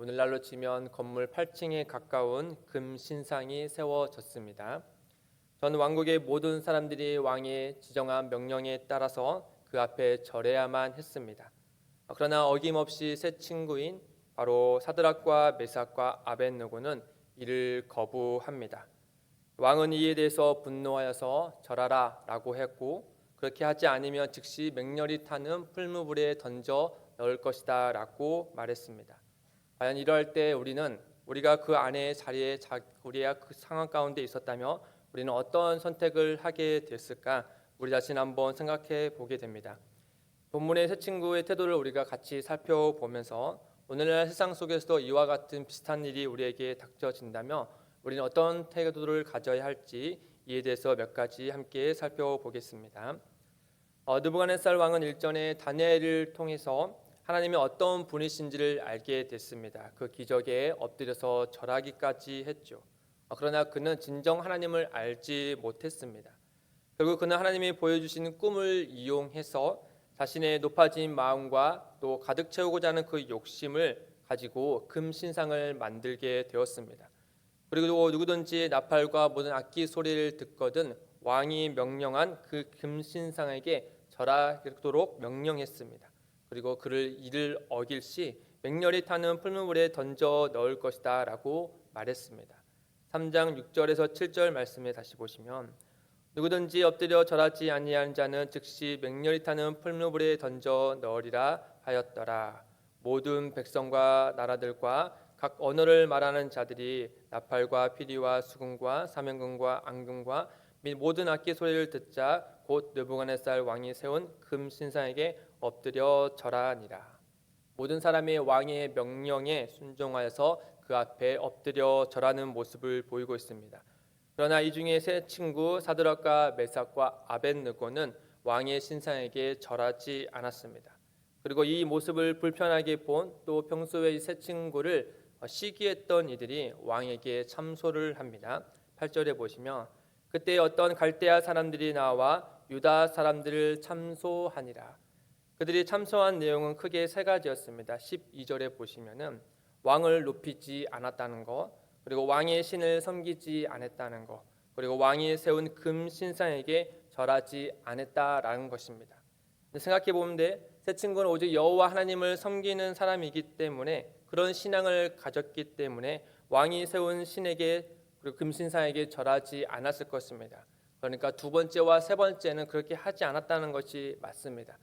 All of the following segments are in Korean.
오늘날로 치면 건물 8층에 가까운 금 신상이 세워졌습니다. 전 왕국의 모든 사람들이 왕의 지정한 명령에 따라서 그 앞에 절해야만 했습니다. 그러나 어김없이 세 친구인 바로 사드락과 메삭과 아벳느고는 이를 거부합니다. 왕은 이에 대해서 분노하여서 절하라 라고 했고, 그렇게 하지 않으면 즉시 맹렬히 타는 풀무불에 던져 넣을 것이다 라고 말했습니다. 과연 이럴 때 우리가 그 안에 자리에 우리가 그 상황 가운데 있었다면 우리는 어떤 선택을 하게 됐을까? 우리 자신 한번 생각해 보게 됩니다. 본문의 세 친구의 태도를 우리가 같이 살펴보면서 오늘날 세상 속에서도 이와 같은 비슷한 일이 우리에게 닥쳐진다면 우리는 어떤 태도를 가져야 할지 이에 대해서 몇 가지 함께 살펴보겠습니다. 느부갓네살 왕은 일전에 다니엘을 통해서 하나님이 어떤 분이신지를 알게 됐습니다. 그 기적에 엎드려서 절하기까지 했죠. 그러나 그는 진정 하나님을 알지 못했습니다. 결국 그는 하나님이 보여주신 꿈을 이용해서 자신의 높아진 마음과 또 가득 채우고자 하는 그 욕심을 가지고 금 신상을 만들게 되었습니다. 그리고 누구든지 나팔과 모든 악기 소리를 듣거든 왕이 명령한 그 금 신상에게 절하도록 명령했습니다. 그리고 이를 어길 시 맹렬히 타는 풀무불에 던져 넣을 것이다 라고 말했습니다. 3장 6절에서 7절 말씀에 다시 보시면 누구든지 엎드려 절하지 아니하는 자는 즉시 맹렬히 타는 풀무불에 던져 넣으리라 하였더라. 모든 백성과 나라들과 각 언어를 말하는 자들이 나팔과 피리와 수금과 사면금과 앙금과 및 모든 악기 소리를 듣자 곧 느부갓네살 왕이 세운 금 신상에게 엎드려 절하니라. 모든 사람이 왕의 명령에 순종하여서 그 앞에 엎드려 절하는 모습을 보이고 있습니다. 그러나 이 중에 세 친구 사드락과 메삭과 아벳느고는 왕의 신상에게 절하지 않았습니다. 그리고 이 모습을 불편하게 본 또 평소에 이 세 친구를 시기했던 이들이 왕에게 참소를 합니다. 8절에 보시면 그때 어떤 갈대아 사람들이 나와 유다 사람들을 참소하니라. 그들이 참소한 내용은 크게 세 가지였습니다. 12절에 보시면은 왕을 높이지 않았다는 것, 그리고 왕의 신을 섬기지 않았다는 것, 그리고 왕이 세운 금 신상에게 절하지 않았다라는 것입니다. 생각해 보면 세 친구는 오직 여호와 하나님을 섬기는 사람이기 때문에 그런 신앙을 가졌기 때문에 왕이 세운 신에게 그리고 금신상에게 절하지 않았을 것입니다. 그러니까 두 번째와 세 번째는 그렇게 하지 않았다는 것이 맞습니다.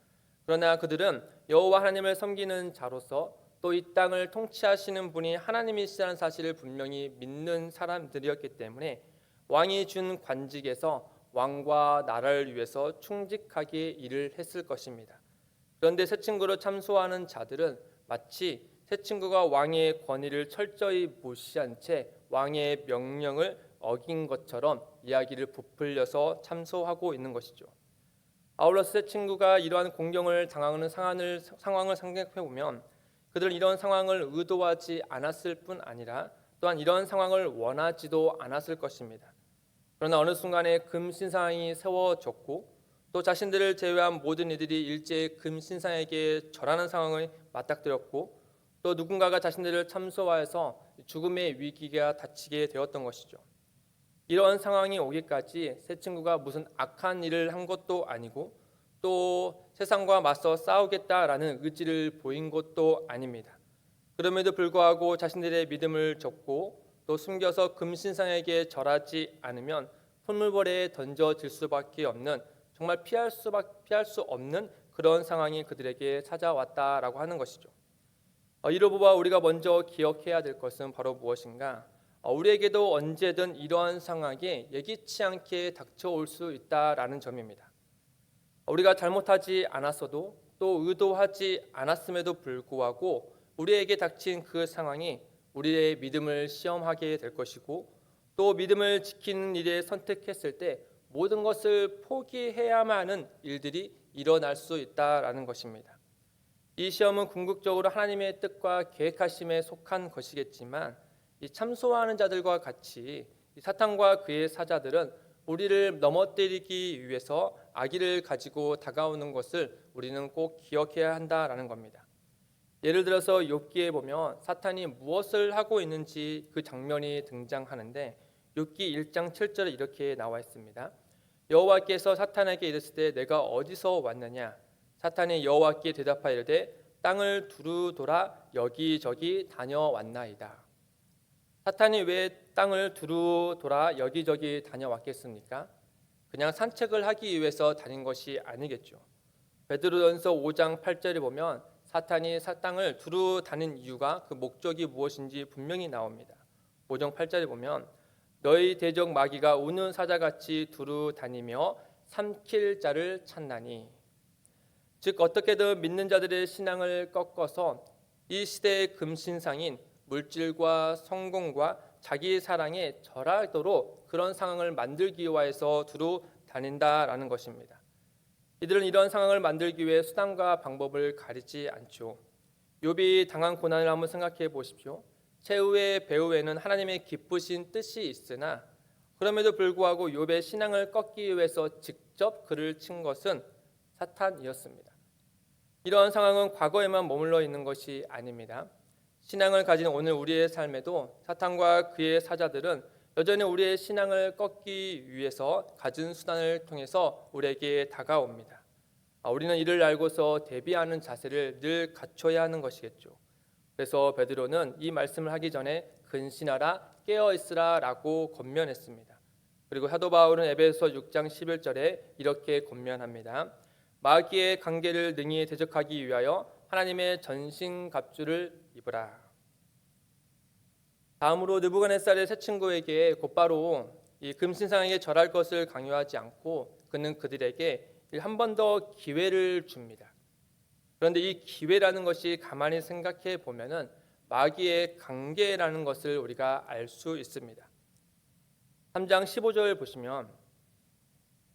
그러나 그들은 여호와 하나님을 섬기는 자로서 또 이 땅을 통치하시는 분이 하나님이시라는 사실을 분명히 믿는 사람들이었기 때문에 왕이 준 관직에서 왕과 나라를 위해서 충직하게 일을 했을 것입니다. 그런데 새 친구로 참소하는 자들은 마치 새 친구가 왕의 권위를 철저히 무시한 채 왕의 명령을 어긴 것처럼 이야기를 부풀려서 참소하고 있는 것이죠. 아울러 새 친구가 이러한 공경을 당하는 상황을 생각해 보면 그들은 이런 상황을 의도하지 않았을 뿐 아니라 또한 이런 상황을 원하지도 않았을 것입니다. 그러나 어느 순간에 금 신상이 세워졌고 또 자신들을 제외한 모든 이들이 일제히 금 신상에게 절하는 상황을 맞닥뜨렸고 또 누군가가 자신들을 참소하여서 죽음의 위기가 닥치게 되었던 것이죠. 이런 상황이 오기까지 새 친구가 무슨 악한 일을 한 것도 아니고 또 세상과 맞서 싸우겠다라는 의지를 보인 것도 아닙니다. 그럼에도 불구하고 자신들의 믿음을 접고 또 숨겨서 금신상에게 절하지 않으면 풀물벌에 던져질 수밖에 없는 정말 피할 수 없는 그런 상황이 그들에게 찾아왔다라고 하는 것이죠. 이로 보아 우리가 먼저 기억해야 될 것은 바로 무엇인가? 우리에게도 언제든 이러한 상황이 예기치 않게 닥쳐올 수 있다라는 점입니다. 우리가 잘못하지 않았어도 또 의도하지 않았음에도 불구하고 우리에게 닥친 그 상황이 우리의 믿음을 시험하게 될 것이고 또 믿음을 지키는 일에 선택했을 때 모든 것을 포기해야만 하는 일들이 일어날 수 있다라는 것입니다. 이 시험은 궁극적으로 하나님의 뜻과 계획하심에 속한 것이겠지만 이 참소하는 자들과 같이 이 사탄과 그의 사자들은 우리를 넘어뜨리기 위해서 악의를 가지고 다가오는 것을 우리는 꼭 기억해야 한다라는 겁니다. 예를 들어서 욥기에 보면 사탄이 무엇을 하고 있는지 그 장면이 등장하는데 욥기 1장 7절에 이렇게 나와 있습니다. 여호와께서 사탄에게 이르실 때 내가 어디서 왔느냐? 사탄이 여호와께 대답하여 이르되 땅을 두루 돌아 여기저기 다녀왔나이다. 사탄이 왜 땅을 두루 돌아 여기저기 다녀왔겠습니까? 그냥 산책을 하기 위해서 다닌 것이 아니겠죠. 베드로전서 5장 8절에 보면 사탄이 땅을 두루 다닌 이유가 그 목적이 무엇인지 분명히 나옵니다. 5장 8절에 보면 너희 대적 마귀가 우는 사자같이 두루 다니며 삼킬 자를 찾나니, 즉 어떻게든 믿는 자들의 신앙을 꺾어서 이 시대의 금신상인 물질과 성공과 자기 사랑에 절하도록 그런 상황을 만들기 위해서 두루 다닌다라는 것입니다. 이들은 이런 상황을 만들기 위해 수단과 방법을 가리지 않죠. 욥이 당한 고난을 한번 생각해 보십시오. 최후의 배후에는 하나님의 기쁘신 뜻이 있으나 그럼에도 불구하고 욥의 신앙을 꺾기 위해서 직접 그를 친 것은 사탄이었습니다. 이러한 상황은 과거에만 머물러 있는 것이 아닙니다. 신앙을 가진 오늘 우리의 삶에도 사탄과 그의 사자들은 여전히 우리의 신앙을 꺾기 위해서 가진 수단을 통해서 우리에게 다가옵니다. 우리는 이를 알고서 대비하는 자세를 늘 갖춰야 하는 것이겠죠. 그래서 베드로는 이 말씀을 하기 전에 근신하라 깨어있으라 라고 권면했습니다. 그리고 사도 바울은 에베소 6장 11절에 이렇게 권면합니다. 마귀의 관계를 능히 대적하기 위하여 하나님의 전신갑주를 입으라. 다음으로 느부갓네살의 세 친구에게 곧바로 이 금신상에게 절할 것을 강요하지 않고 그는 그들에게 한 번 더 기회를 줍니다. 그런데 이 기회라는 것이 가만히 생각해 보면은 마귀의 관계라는 것을 우리가 알 수 있습니다. 3장 15절 보시면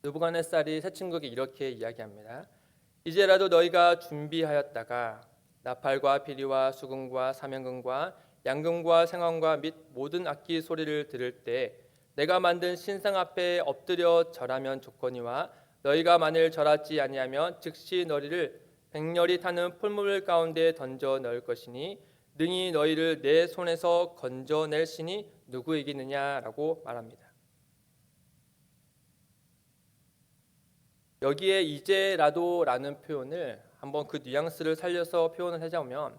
느부갓네살이 세 친구에게 이렇게 이야기합니다. 이제라도 너희가 준비하였다가 나팔과 피리와 수금과 사면금과 양금과 생황과 및 모든 악기 소리를 들을 때 내가 만든 신상 앞에 엎드려 절하면 좋거니와 너희가 만일 절하지 아니하면 즉시 너희를 백렬이 타는 풀물 가운데 던져 넣을 것이니 능히 너희를 내 손에서 건져낼 신이 누구이겠느냐라고 말합니다. 여기에 이제라도라는 표현을 한번 그 뉘앙스를 살려서 표현을 하자면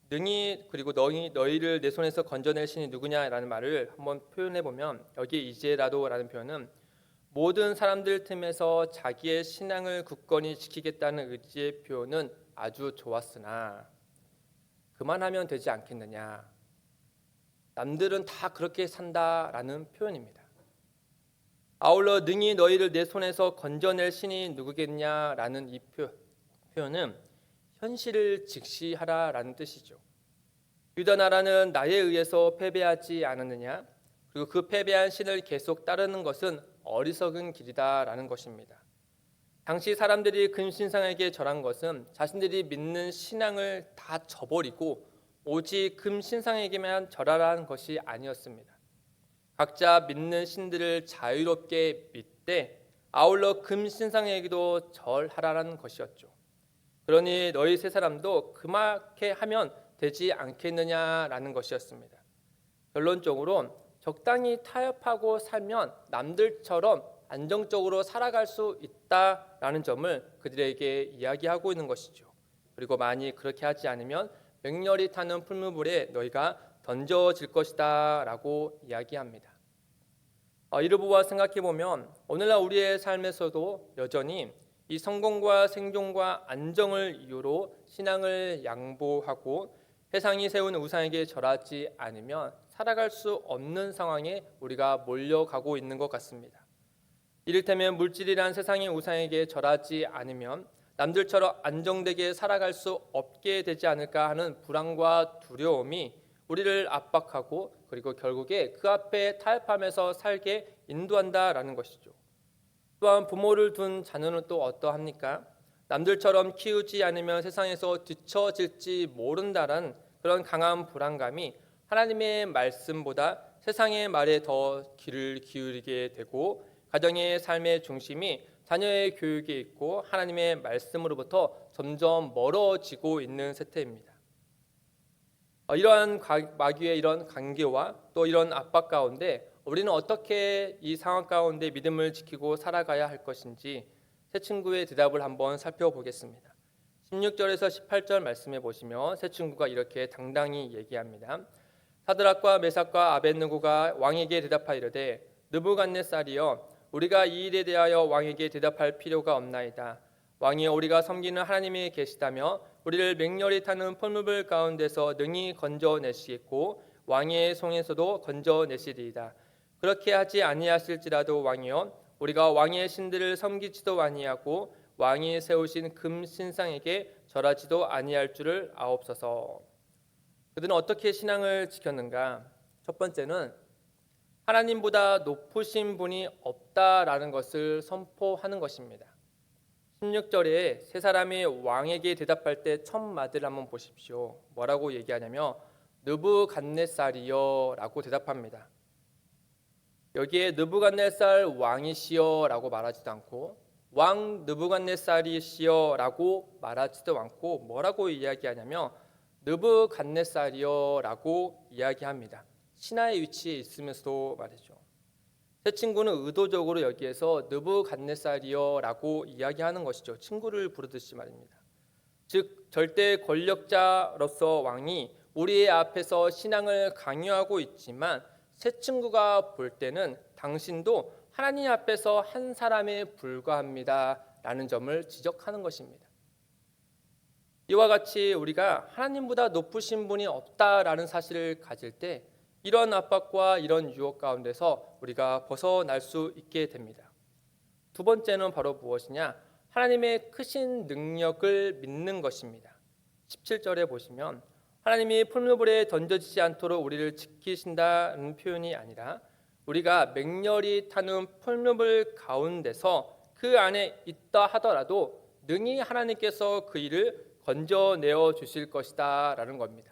능히 그리고 너희를 내 손에서 건져낼 신이 누구냐라는 말을 한번 표현해 보면 여기에 이제라도라는 표현은 모든 사람들 틈에서 자기의 신앙을 굳건히 지키겠다는 의지의 표현은 아주 좋았으나 그만하면 되지 않겠느냐. 남들은 다 그렇게 산다라는 표현입니다. 아울러 능히 너희를 내 손에서 건져낼 신이 누구겠냐라는 이 표현은 현실을 직시하라라는 뜻이죠. 유다 나라는 나에 의해서 패배하지 않았느냐? 그리고 그 패배한 신을 계속 따르는 것은 어리석은 길이다라는 것입니다. 당시 사람들이 금신상에게 절한 것은 자신들이 믿는 신앙을 다 저버리고 오직 금신상에게만 절하라는 것이 아니었습니다. 각자 믿는 신들을 자유롭게 믿되 아울러 금신상에게도 절하라는 것이었죠. 그러니 너희 세 사람도 그렇게 하면 되지 않겠느냐라는 것이었습니다. 결론적으로 적당히 타협하고 살면 남들처럼 안정적으로 살아갈 수 있다라는 점을 그들에게 이야기하고 있는 것이죠. 그리고 만약 그렇게 하지 않으면 맹렬히 타는 풀무불에 너희가 던져질 것이다 라고 이야기합니다. 이를 보아 생각해 보면 오늘날 우리의 삶에서도 여전히 이 성공과 생존과 안정을 이유로 신앙을 양보하고 세상이 세운 우상에게 절하지 않으면 살아갈 수 없는 상황에 우리가 몰려가고 있는 것 같습니다. 이를테면 물질이란 세상의 우상에게 절하지 않으면 남들처럼 안정되게 살아갈 수 없게 되지 않을까 하는 불안과 두려움이 우리를 압박하고 그리고 결국에 그 앞에 타협하면서 살게 인도한다라는 것이죠. 또한 부모를 둔 자녀는 또 어떠합니까? 남들처럼 키우지 않으면 세상에서 뒤처질지 모른다는 그런 강한 불안감이 하나님의 말씀보다 세상의 말에 더 귀를 기울이게 되고 가정의 삶의 중심이 자녀의 교육에 있고 하나님의 말씀으로부터 점점 멀어지고 있는 세태입니다. 이러한 마귀의 이런 관계와 또 이런 압박 가운데 우리는 어떻게 이 상황 가운데 믿음을 지키고 살아가야 할 것인지 새 친구의 대답을 한번 살펴보겠습니다. 16절에서 18절 말씀해 보시면 새 친구가 이렇게 당당히 얘기합니다. 사드락과 메삭과 아벳느고가 왕에게 대답하이르되 느부갓네살이여 우리가 이 일에 대하여 왕에게 대답할 필요가 없나이다. 왕이여 우리가 섬기는 하나님이 계시다며 우리를 맹렬히 타는 풀무불 가운데서 능히 건져내시겠고 왕의 손에서도 건져내시리이다. 그렇게 하지 아니하실지라도 왕이여 우리가 왕의 신들을 섬기지도 아니하고 왕이 세우신 금 신상에게 절하지도 아니할 줄을 아옵소서. 그들은 어떻게 신앙을 지켰는가? 첫 번째는 하나님보다 높으신 분이 없다라는 것을 선포하는 것입니다. 16절에 세 사람이 왕에게 대답할 때 첫 마디를 한번 보십시오. 뭐라고 얘기하냐면 느부갓네살이여 라고 대답합니다. 여기에 느부갓네살 왕이시여 라고 말하지도 않고 왕 느부갓네살이시여 라고 말하지도 않고 뭐라고 이야기하냐면 느부갓네살이여 라고 이야기합니다. 신하의 위치에 있으면서도 말이죠. 새 친구는 의도적으로 여기에서 느부갓네살이여 라고 이야기하는 것이죠. 친구를 부르듯이 말입니다. 즉 절대 권력자로서 왕이 우리의 앞에서 신앙을 강요하고 있지만 새 친구가 볼 때는 당신도 하나님 앞에서 한 사람에 불과합니다 라는 점을 지적하는 것입니다. 이와 같이 우리가 하나님보다 높으신 분이 없다라는 사실을 가질 때 이런 압박과 이런 유혹 가운데서 우리가 벗어날 수 있게 됩니다. 두 번째는 바로 무엇이냐? 하나님의 크신 능력을 믿는 것입니다. 17절에 보시면 하나님이 풀무불에 던져지지 않도록 우리를 지키신다는 표현이 아니라 우리가 맹렬히 타는 풀무불 가운데서 그 안에 있다 하더라도 능히 하나님께서 그 일을 건져내어 주실 것이다 라는 겁니다.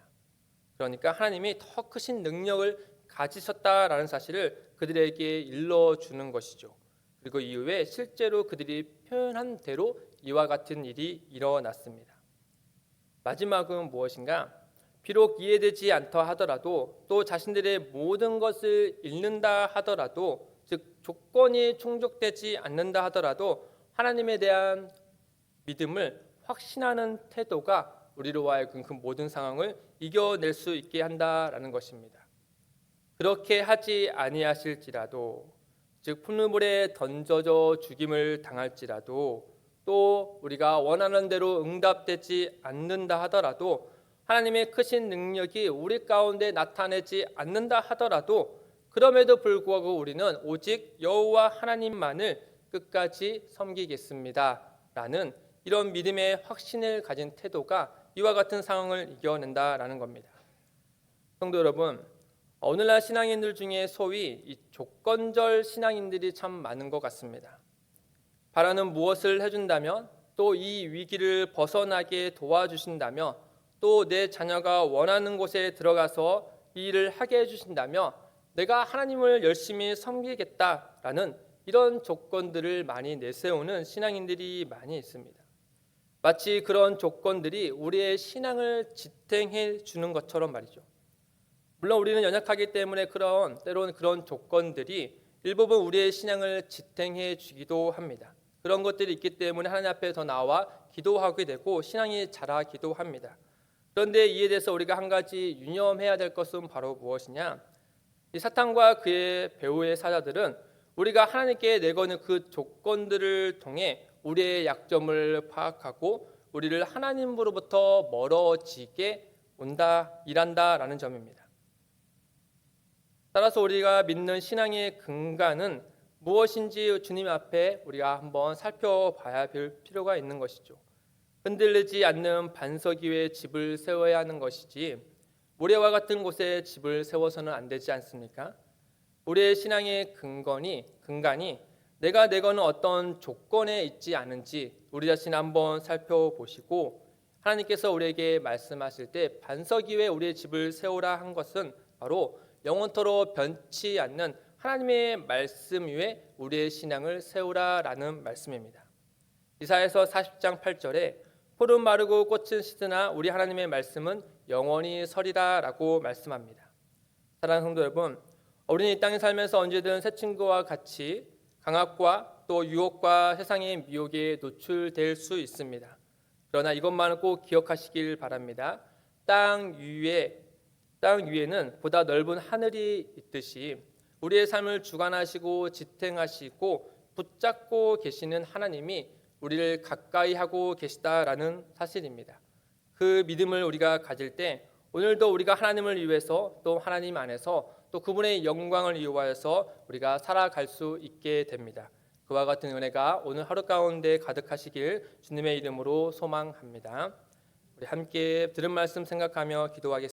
그러니까 하나님이 더 크신 능력을 가지셨다라는 사실을 그들에게 일러주는 것이죠. 그리고 이후에 실제로 그들이 표현한 대로 이와 같은 일이 일어났습니다. 마지막은 무엇인가? 비록 이해되지 않다 하더라도 또 자신들의 모든 것을 잃는다 하더라도 즉 조건이 충족되지 않는다 하더라도 하나님에 대한 믿음을 확신하는 태도가 우리로 하여금 그 모든 상황을 이겨낼 수 있게 한다라는 것입니다. 그렇게 하지 아니하실지라도 즉 풀무불에 던져져 죽임을 당할지라도 또 우리가 원하는 대로 응답되지 않는다 하더라도 하나님의 크신 능력이 우리 가운데 나타내지 않는다 하더라도 그럼에도 불구하고 우리는 오직 여호와 하나님만을 끝까지 섬기겠습니다 라는 이런 믿음의 확신을 가진 태도가 이와 같은 상황을 이겨낸다라는 겁니다. 성도 여러분, 오늘날 신앙인들 중에 소위 이 조건절 신앙인들이 참 많은 것 같습니다. 바라는 무엇을 해준다면 또 이 위기를 벗어나게 도와주신다면 또 내 자녀가 원하는 곳에 들어가서 이 일을 하게 해주신다면 내가 하나님을 열심히 섬기겠다라는 이런 조건들을 많이 내세우는 신앙인들이 많이 있습니다. 마치 그런 조건들이 우리의 신앙을 지탱해 주는 것처럼 말이죠. 물론 우리는 연약하기 때문에 때로는 그런 조건들이 일부분 우리의 신앙을 지탱해 주기도 합니다. 그런 것들이 있기 때문에 하나님 앞에 더 나와 기도하게 되고 신앙이 자라기도 합니다. 그런데 이에 대해서 우리가 한 가지 유념해야 될 것은 바로 무엇이냐? 이 사탄과 그의 배후의 사자들은 우리가 하나님께 내거는 그 조건들을 통해 우리의 약점을 파악하고 우리를 하나님으로부터 멀어지게 일한다라는 점입니다. 따라서 우리가 믿는 신앙의 근간은 무엇인지 주님 앞에 우리가 한번 살펴봐야 될 필요가 있는 것이죠. 흔들리지 않는 반석 위에 집을 세워야 하는 것이지 모래와 같은 곳에 집을 세워서는 안 되지 않습니까? 우리의 신앙의 근간이 내가 내거는 어떤 조건에 있지 않은지 우리 자신 한번 살펴보시고 하나님께서 우리에게 말씀하실 때 반석 위에 우리의 집을 세우라 한 것은 바로 영원토록 변치 않는 하나님의 말씀 위에 우리의 신앙을 세우라라는 말씀입니다. 이사야서 40장 8절에 풀은 마르고 꽃은 시드나 우리 하나님의 말씀은 영원히 서리라라고 말씀합니다. 사랑하는 성도 여러분, 우리는 이 땅에 살면서 언제든 새 친구와 같이 강압과 또 유혹과 세상의 미혹에 노출될 수 있습니다. 그러나 이것만은 꼭 기억하시길 바랍니다. 땅 위에는 보다 넓은 하늘이 있듯이 우리의 삶을 주관하시고 지탱하시고 붙잡고 계시는 하나님이 우리를 가까이 하고 계시다라는 사실입니다. 그 믿음을 우리가 가질 때 오늘도 우리가 하나님을 위해서 또 하나님 안에서 또 그분의 영광을 이용하여서 우리가 살아갈 수 있게 됩니다. 그와 같은 은혜가 오늘 하루 가운데 가득하시길 주님의 이름으로 소망합니다. 우리 함께 들은 말씀 생각하며 기도하겠습니다.